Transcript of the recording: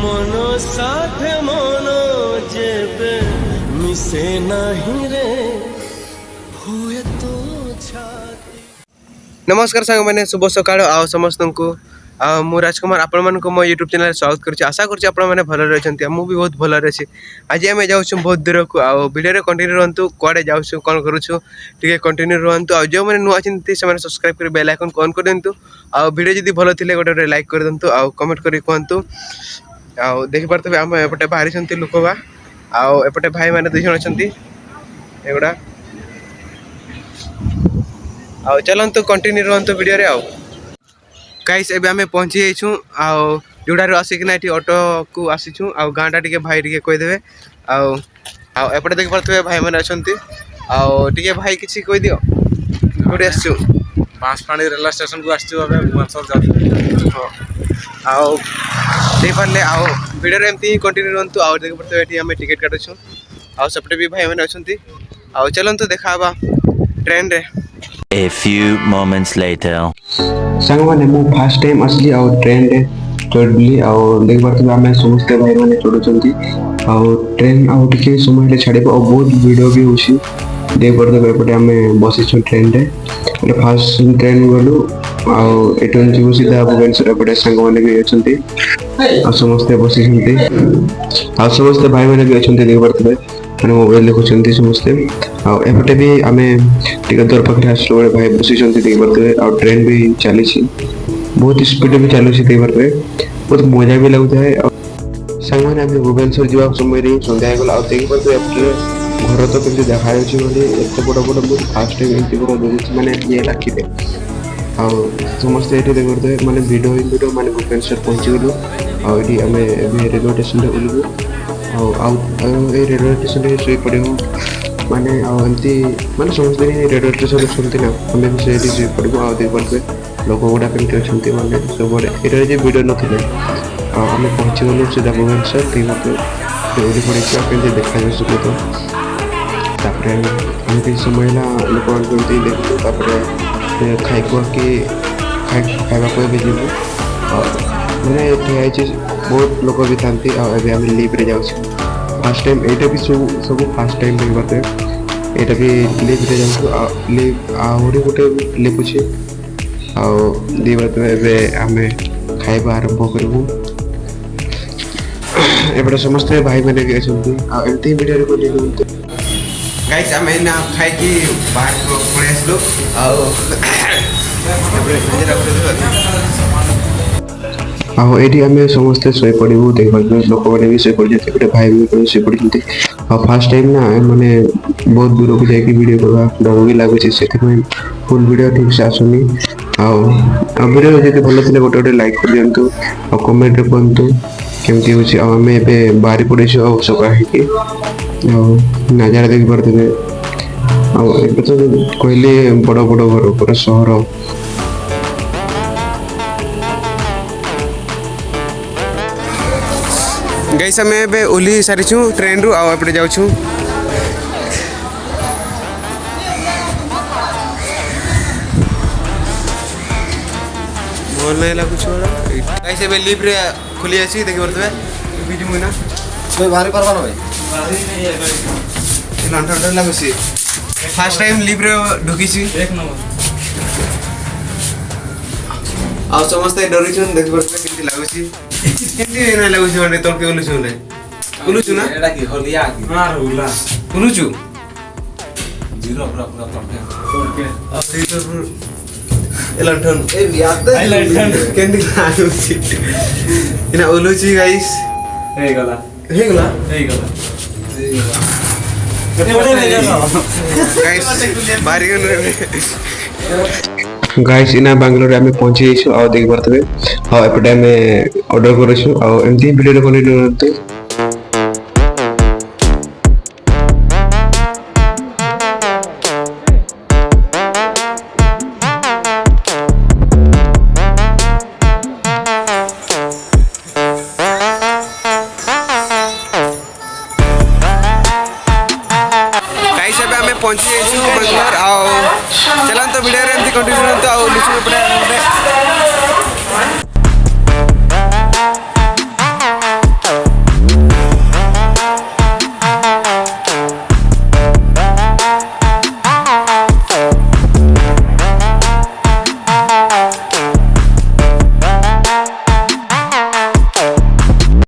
মনো সাথে মনো যেবে মিশে নাহি রে हुए तो छाती। नमस्कार सांग मैंने शुभ सकाळ आ समस्त को मु राजकुमार आपण मन को मो यूट्यूब चैनल स्वागत करुच्ची। आशा करुच्ची आपण मैंने भल रही मु भी बहुत भल रही। आज आम जाऊँ बहुत दूर को आ वीडियो कंटिन्यू रहतु कड़े जाऊँ कौन करूँ टे कंटिन्यू रहतु आ जो मैंने नुआ अच्छे से सब्सक्राइब कर बेल आइकन ऑन कर दिंतु आ वीडियो जब भल थे गोटे लाइक कर दिंतु आ कमेंट कर कहतु आ देखि पारे आम एपटे बाहरी लोक बा आपटे भाई मैंने दुई जन अच्छा एगुड़ा आउ चलतु कंटिन्यू रहतु वीडियो रे आउ गाइस एबे आमे पहुंची जाइछु आउ जोडार आसिकना एठी ऑटो को आसीछु आउ गांडा टिके भाई टिके कहि देबे आउ आउ एपटे देख परथबे भाई माने अछंती आउ टिके भाई किछि कहि दियो कोडे आछछु बांसपाणी रेलवे स्टेशन को आछछु अबे भुवनेश्वर जाउ हो आउ देख परले आउ वीडियो रे एमती कंटिन्यू रहतु आउ देख परथबे एठी आमे टिकट काटछु आउ सेपटे भी भाई माने अछंती आउ चलंतु देखाबा ट्रेन रे। A few moments later. संग माने मु फर्स्ट टाइम असली आ ट्रेन रे चढ़ली आ देख पारथबे आमे समस्त भाई माने चढ़ुचंती आ ट्रेन आ टिके समय ले छाड़िबो आ बहुत वीडियो भी होशी देख पारथबे एपटे आमे बसिछु ट्रेन रे फर्स्ट ट्रेन गलु आ एटन जीव सीधा भुवनेश्वर एपटे संग माने भी अछंती आ समस्त बसिछंती आ समस्त भाई माने भी अछंती देख पारथबे माने मोबाइल देखुचंती समस्त आ एपटे भी आमे टिके दर पकड़े आसलो भाई बसिछंती देख पारथबे आ ट्रेन भी चली बहुत स्पीड में चलू देख पारे बहुत मजा भी लगता है संग मैंने अभी भुवनेश्वर जावा समय सन्ध्या गला देख पारे घर तो कमी देखा मैंने एत बड़ बड़ मुझे फास्ट टाइम एमती पूरा देखी मैंने ये राखिदे आ समस्त ये देख पारे मैंने भिड मैंने भुवनेश्वर पहुँची गलु आम रेलवे स्टेशन ओल्लू रेलवे स्टेशन शो पड़े माने एमती माने समस्त रेलवे स्टेशन सुनती ना आम भी शो पड़ू आ देख पारे लोक गुड़ा कमी अच्छा माने सब ये भिड नथिले आम पहुँची गलु सीधा भुवनेश्वर ओडी पड़े कमी देखा सब तो एमती समय लोक देखते खाइको कि खावा भी जीवु मैंने ठिया बहुत लोक भी था आम लिफ्ट जाऊँ फास्ट टाइम यहाँ भी सब फास्ट टाइम देख पाते यहाँ भी लिफ्ट जाऊँ आहरी गोटे लिफ्ट अच्छे आम खाइबा आरंभ करूँ एपटे समस्त भाई मैंने भी अच्छा एमती वीडियो गाइस आम ना खाई बाहर पड़े आसलु ये आम समस्ते शो पड़ू देख पारे लोक मैंने भी शो पड़े गोटे भाई भी शो पड़े फास्ट टाइम ना मैंने बहुत दूर को जाकि वीडियो करवा डर भी लगुच से फुल वीडियो ठीक से आसुनी वीडियो जब भल थे गोटे गोटे लाइक कर दिंतु आ कमेंट कहतु केमती हो आम ए बाहरी पड़े सका नजारा देख पारे तो कहले बड़ बड़ घर पूरा सहर गाइस आम ए ओह्ली सारीचु ट्रेन रु आपटे जाऊँ भल नहीं लगुच गाइस ए लिफ्ट रे खुली अच्छी देखी पारे बीजू मुना बाहर करवा लंठन लगुच फास्ट टाइम लिफ्ट रे ढुकी आ समस्त डरी देख पारे केमती लगुच केमती ना लगुच माने तोर के उलुछु ने उलुछु ना एटा की हलिया की मार उला उलुछु जीरो पूरा पूरा तोर के अब से तो लंठन ए याद लंठन केमती लगुच इना उलुछु गाइस हे गला गाइस इना बेंगलोर आम पहुंची जाइछु आ देख पारथबे आ एपटे आम ऑर्डर करछु आ एमती वीडियो कंटिन्यू रहतु पहुंची बेंगलोर चलन तो वीडियो एमती कंटिन्यू रहतु आ